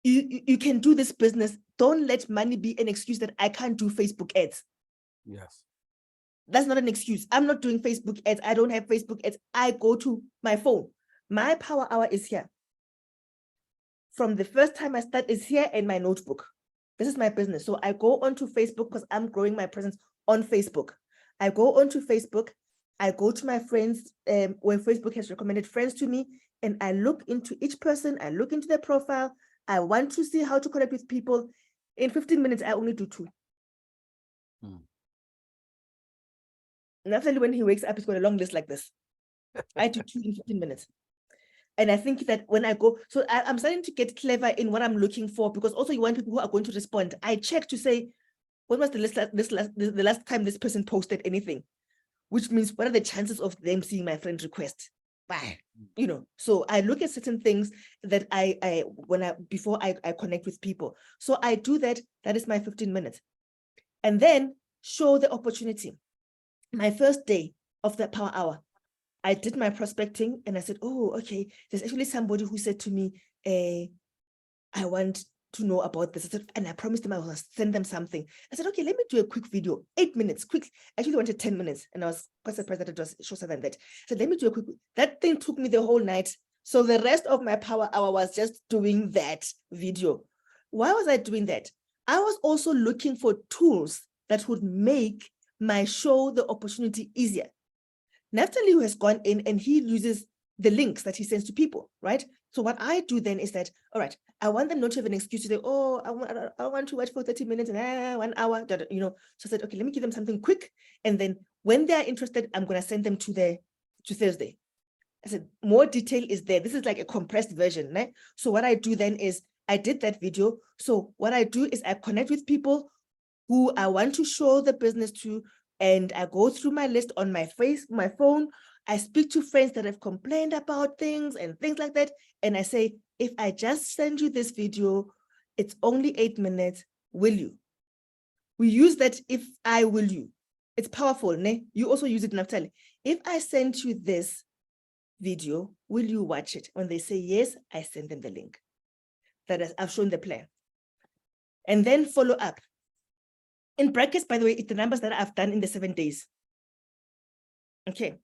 you can do this business. Don't let money be an excuse that I can't do Facebook ads. Yes. That's not an excuse. I'm not doing Facebook ads. I don't have Facebook ads. I go to my phone. My power hour is here. From the first time I start is here in my notebook. This is my business. So I go onto Facebook because I'm growing my presence on Facebook. I go onto Facebook. I go to my friends where Facebook has recommended friends to me, and I look into each person. I look into their profile. I want to see how to connect with people. In 15 minutes, I only do 2. Naftaly, when he wakes up, he's got a long list like this. I do 2 in 15 minutes. And I think that when I go, so I'm starting to get clever in what I'm looking for, because also you want people who are going to respond. I check to say, when was the last time this person posted anything? Which means what are the chances of them seeing my friend request? Bye. You know, so I look at certain things that before I connect with people. So I do that. That is my 15 minutes. And then show the opportunity. My first day of the power hour, I did my prospecting and I said, oh, okay, there's actually somebody who said to me, I want to know about this. I said, and I promised them I will send them something. I said, okay, let me do a quick video, 8 minutes, quick. I actually wanted 10 minutes and I was quite surprised that it was shorter than that. I said, let me do a quick, that thing took me the whole night. So the rest of my power hour was just doing that video. Why was I doing that? I was also looking for tools that would make my show the opportunity easier. Naftaly has gone in and he uses the links that he sends to people, right? So what I do then is that, all right, I want them not to have an excuse to say, oh, I want to watch for 30 minutes and 1 hour, you know. So I said, okay, let me give them something quick. And then when they're interested, I'm going to send them to Thursday. I said, more detail is there. This is like a compressed version. Né? So what I do then is I did that video. So what I do is I connect with people who I want to show the business to, and I go through my list on my phone. I speak to friends that have complained about things and things like that. And I say, if I just send you this video, it's only 8 minutes, will you? We use that if I will you. It's powerful, ne? You also use it, Naftaly. If I send you this video, will you watch it? When they say yes, I send them the link. That is, I've shown the plan. And then follow up. In brackets, by the way, it's the numbers that I've done in the 7 days. Okay.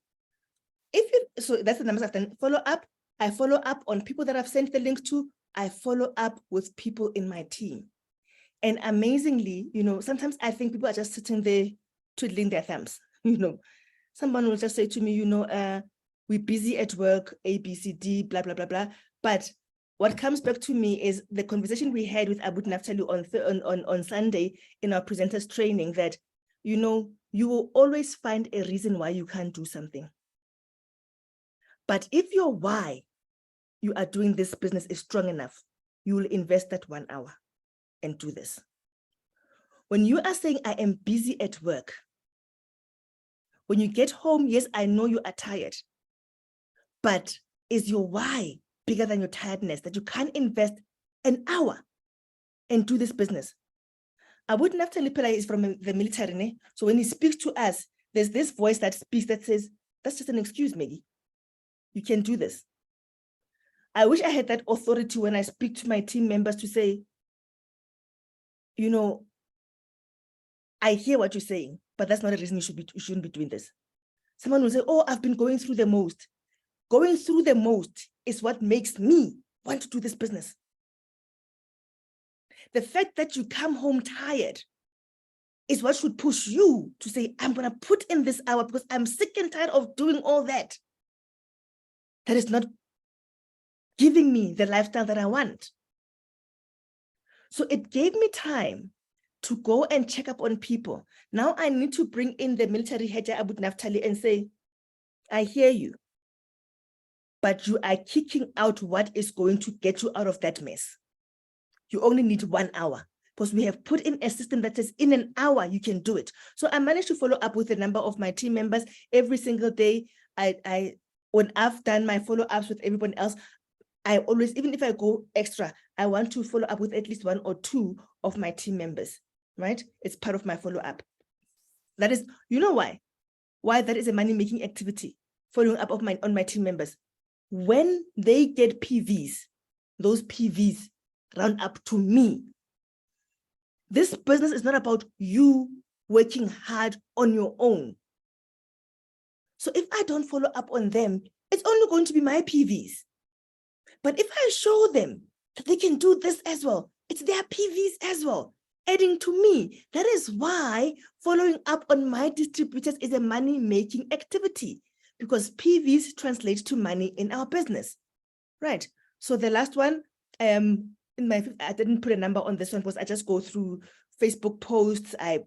So that's the numbers I've done. Follow up. I follow up on people that I've sent the link to. I follow up with people in my team. And amazingly, sometimes I think people are just sitting there twiddling their thumbs. Someone will just say to me, we're busy at work, A, B, C, D, blah, blah, blah, blah. But what comes back to me is the conversation we had with Abu Naftaly on Sunday in our presenters training that, you will always find a reason why you can't do something. But if your why you are doing this business is strong enough, you will invest that 1 hour and do this. When you are saying, I am busy at work, when you get home, yes, I know you are tired, but is your why bigger than your tiredness that you can't invest an hour and do this business? Abu Naftaly is from the military, ne? So when he speaks to us, there's this voice that speaks that says, that's just an excuse, Maggie. You can do this. I wish I had that authority when I speak to my team members to say, I hear what you're saying, but that's not a reason you shouldn't be doing this. Someone will say, oh, I've been going through the most. Going through the most is what makes me want to do this business. The fact that you come home tired is what should push you to say, I'm going to put in this hour because I'm sick and tired of doing all that. That is not giving me the lifestyle that I want. So it gave me time to go and check up on people. Now I need to bring in the military head Abu Naftaly and say, I hear you, but you are kicking out what is going to get you out of that mess. You only need 1 hour because we have put in a system that says in an hour, you can do it. So I managed to follow up with a number of my team members every single day. When I've done my follow-ups with everyone else, I always, even if I go extra, I want to follow up with at least 1 or 2 of my team members, right? It's part of my follow-up. That is, you know why? Why that is a money-making activity, following up on my team members. When they get PVs, those PVs round up to me. This business is not about you working hard on your own. So if I don't follow up on them, it's only going to be my PVs. But if I show them that they can do this as well, it's their PVs as well, adding to me. That is why following up on my distributors is a money-making activity, because PVs translate to money in our business, right? So the last one, I didn't put a number on this one because I just go through Facebook posts. I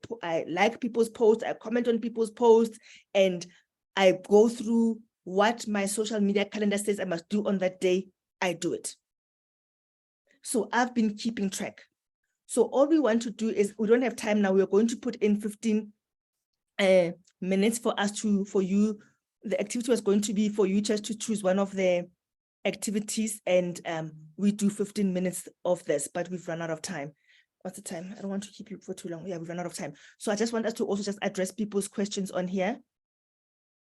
like people's posts, I comment on people's posts, and I go through what my social media calendar says I must do on that day. I do it. So I've been keeping track. So all we want to do is, we don't have time now. We're going to put in 15 minutes for you. The activity was going to be for you just to choose one of the activities, and we do 15 minutes of this, but we've run out of time. What's the time? I don't want to keep you for too long. Yeah, we've run out of time. So I just want us to also just address people's questions on here.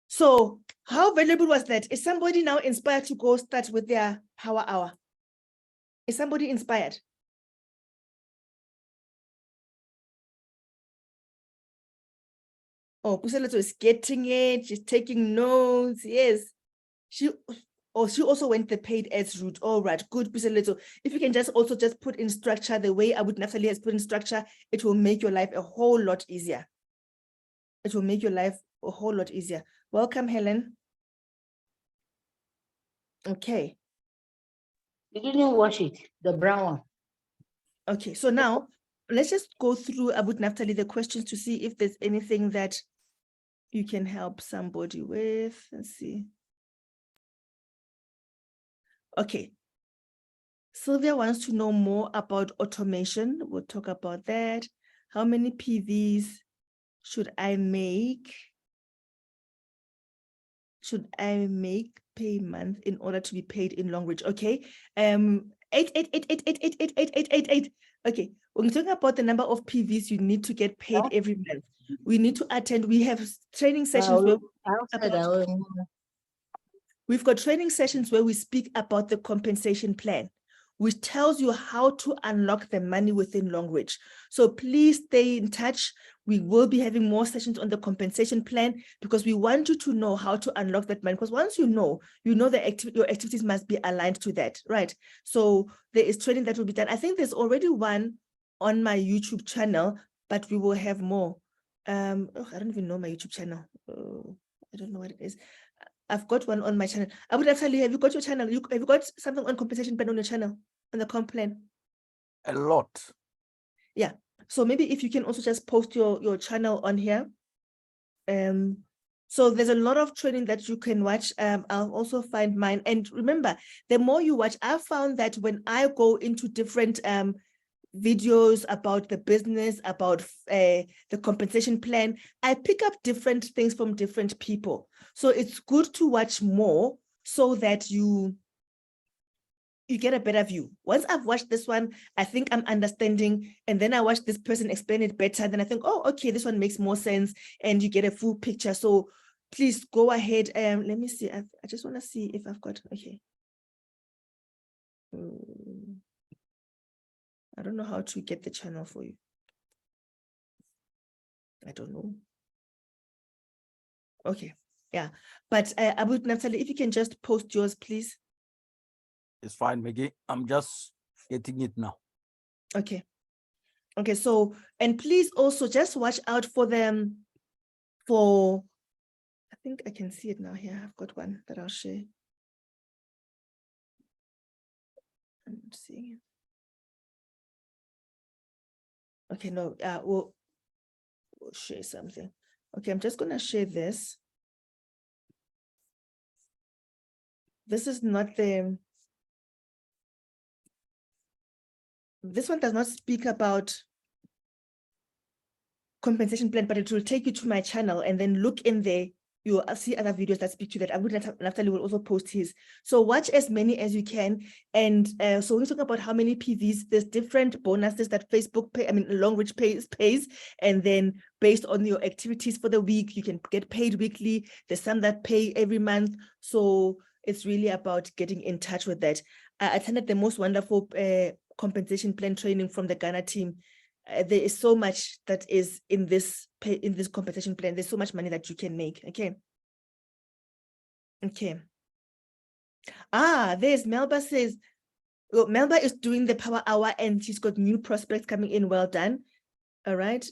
So how valuable was that? Is somebody now inspired to go start with their power hour? Is somebody inspired? Oh, Puseletso is getting it. She's taking notes. Yes. She also went the paid ads route. All right, good, Puseletso. If you can just also just put in structure the way Abu Naftaly has put in structure, it will make your life a whole lot easier. It will make your life a whole lot easier. Welcome, Helen. Okay. You didn't wash it, the brown one. Okay, so now let's just go through, Abu Naftaly, the questions to see if there's anything that you can help somebody with. Let's see. Okay. Sylvia wants to know more about automation. We'll talk about that. How many PVs should I make? Should I make pay month in order to be paid in long reach? Okay. 8. Okay. When we're talking about the number of PVs you need to get paid every month, we need to attend. We have training sessions where we've got training sessions where we speak about the compensation plan, which tells you how to unlock the money within long reach. So please stay in touch. We will be having more sessions on the compensation plan because we want you to know how to unlock that money. Because once you know your activities must be aligned to that, right? So there is training that will be done. I think there's already one on my YouTube channel, but we will have more. I don't even know my YouTube channel. I don't know what it is. I've got one on my channel. I would actually, have you got your channel? Have you got something on compensation plan on your channel, on the comp plan? A lot. Yeah. So maybe if you can also just post your channel on here. So there's a lot of training that you can watch. I'll also find mine. And remember, the more you watch, I found that when I go into different videos about the business, about the compensation plan, I pick up different things from different people. So it's good to watch more so that you get a better view. Once I've watched this one, I think I'm understanding, and then I watch this person explain it better, then I think, oh, okay, this one makes more sense, and you get a full picture. So please go ahead. Let me see. I just want to see if I've got, okay. I don't know how to get the channel for you. I don't know. Okay, yeah. But Abu Naftaly, if you can just post yours, please. It's fine, Maggie. I'm just getting it now. Okay. Okay, so, and please also just watch out for them I think I can see it now here. I've got one that I'll share. I'm seeing it. Okay, no, we'll share something. Okay, I'm just gonna share this. This is not this one does not speak about compensation plan, but it will take you to my channel, and then look in there. You'll see other videos that speak to that. Naftaly will also post his. So watch as many as you can. And so when we talk about how many PVs, there's different bonuses that Facebook long reach pays. And then based on your activities for the week, you can get paid weekly. There's some that pay every month. So it's really about getting in touch with that. I attended the most wonderful compensation plan training from the Ghana team. There is so much that is in this compensation plan. There's so much money that you can make. Okay. There's Melba says, well, Melba is doing the power hour and she's got new prospects coming in. Well done. All right.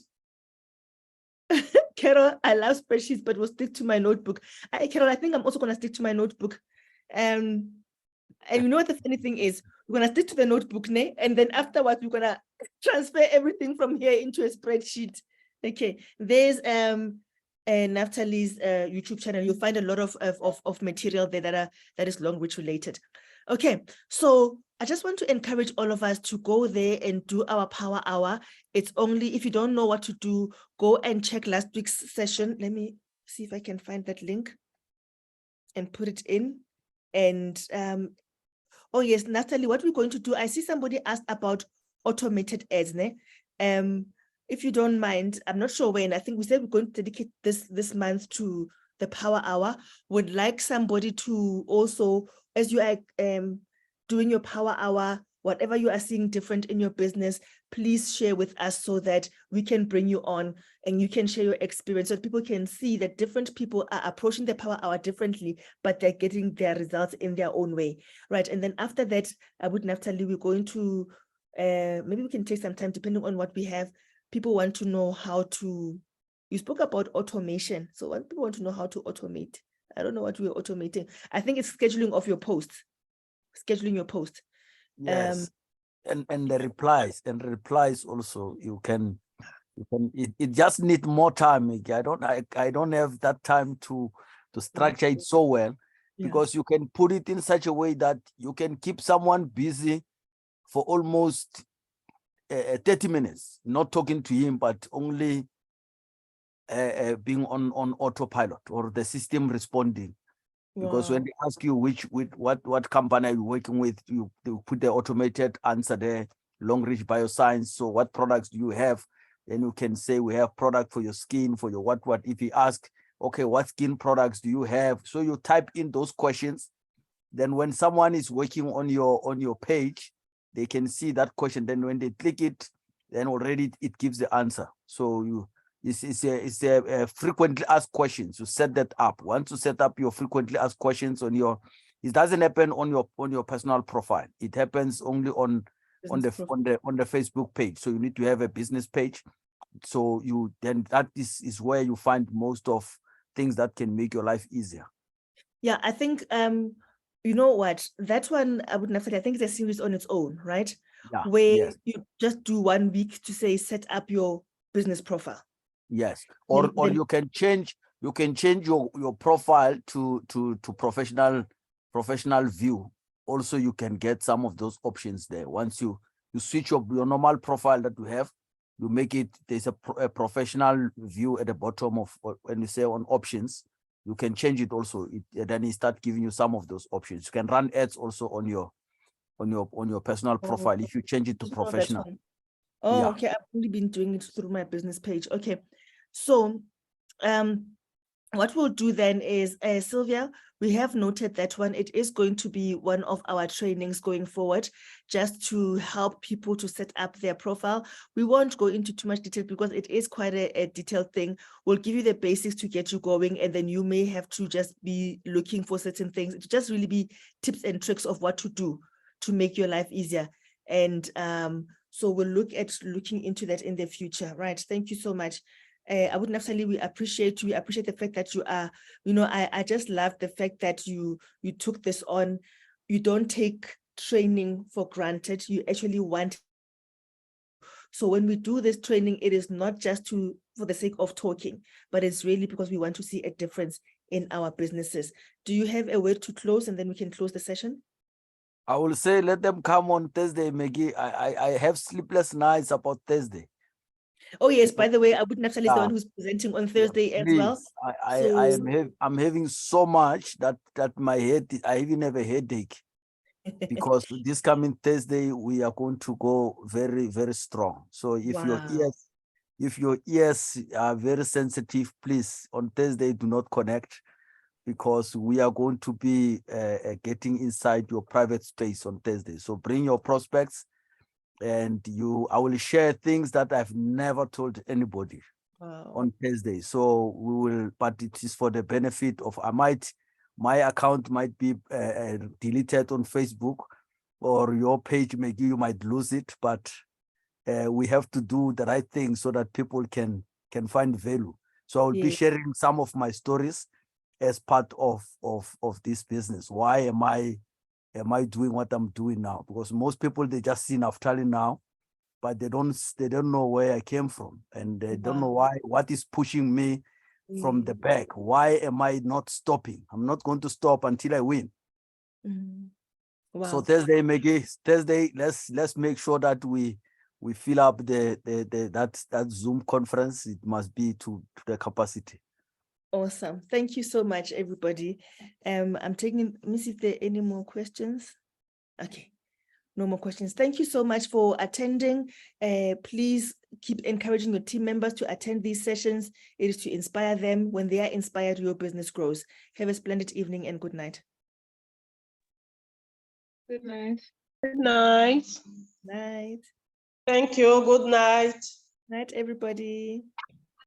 Carol, I love spreadsheets, but we'll stick to my notebook. Carol, I think I'm also going to stick to my notebook. And you know what the funny thing is? We're going to stick to the notebook, and then afterwards, we're going to transfer everything from here into a spreadsheet. Okay, there's Naftaly's YouTube channel. You'll find a lot of material there that is long reach related. Okay, so I just want to encourage all of us to go there and do our power hour. It's only, if you don't know what to do, go and check last week's session. Let me see if I can find that link and put it in. And oh yes, Naftaly, what we're going to do, I see somebody asked about automated ads. If you don't mind, I'm not sure when, I think we said we're going to dedicate this month to the power hour. Would like somebody to also, as you are doing your power hour, whatever you are seeing different in your business, please share with us so that we can bring you on and you can share your experience so that people can see that different people are approaching the power hour differently, but they're getting their results in their own way, right? And then after that, Abu Naftaly, we're going to, maybe we can take some time depending on what we have. People want to know how to, you spoke about automation. So what people want to know how to automate. I don't know what we're automating. I think it's scheduling of your posts, scheduling your post. Yes. And the replies also, you can it just need more time. I don't have that time to structure it so well. Yeah. because you can put it in such a way that you can keep someone busy for almost 30 minutes, not talking to him, but only being on autopilot or the system responding. Because when Wow. they ask you what company are you working with, they put the automated answer there, Long Reach Bioscience. So what products do you have? Then you can say we have product for your skin, for your what. If he asks, okay, what skin products do you have? So you type in those questions. Then when someone is working on your page, they can see that question. Then when they click it, then already it gives the answer. So it's a frequently asked questions. You set that up. Once you set up your frequently asked questions on your, it doesn't happen on your personal profile. It happens only on the Facebook page. So you need to have a business page. So then that is where you find most of things that can make your life easier. Yeah, I think you know what, that one I would not say, I think it's a series on its own, right? Yeah. Where Yes. you just do 1 week to say set up your business profile. Yes. Or Then you can change your profile to professional view. Also, you can get some of those options there. Once you switch your normal profile that you have, you make it, there's a professional view at the bottom of when you say on options, you can change it also. Then it start giving you some of those options. You can run ads also on your personal profile if you change it to didn't know that professional. one. Oh, Yeah. okay. I've only been doing it through my business page. Okay. So what we'll do then is, Sylvia, we have noted that one, it is going to be one of our trainings going forward, just to help people to set up their profile. We won't go into too much detail because it is quite a detailed thing. We'll give you the basics to get you going, and then you may have to just be looking for certain things. It just really be tips and tricks of what to do to make your life easier. And so we'll looking into that in the future, right? Thank you so much. I would Naftaly, we appreciate the fact that you are, I just love the fact that you took this on. You don't take training for granted. You actually want. So when we do this training, it is not just for the sake of talking, but it's really because we want to see a difference in our businesses. Do you have a word to close, and then we can close the session? I will say let them come on Thursday, Maggie. I have sleepless nights about Thursday. Oh yes, by the way, Abu Naftaly is the Yeah. one who's presenting on Thursday as Please, well. I'm having so much that my head, I even have a headache because this coming Thursday we are going to go very, very strong. So if Wow. your ears are very sensitive, please on Thursday do not connect, because we are going to be getting inside your private space on Thursday. So bring your prospects, and I will share things that I've never told anybody on Thursday. So we will, but it is for the benefit of, my account might be deleted on Facebook, or your page, maybe you might lose it, but we have to do the right thing so that people can find value. So I will be sharing some of my stories as part of this business. Why am I doing what I'm doing now? Because most people, they just see Naftaly now, but they don't know where I came from, and they don't know what is pushing me from the back. Why am I not stopping? I'm not going to stop until I win. Wow. So Thursday, Maggie, let's make sure that we fill up that Zoom conference. It must be to the capacity. Awesome. Thank you so much, everybody. I'm taking, let me see if there are any more questions. Okay, no more questions. Thank you so much for attending. Please keep encouraging your team members to attend these sessions. It is to inspire them. When they are inspired, your business grows. Have a splendid evening and good night. Good night. Good night. Night. Thank you. Good night. Night, everybody.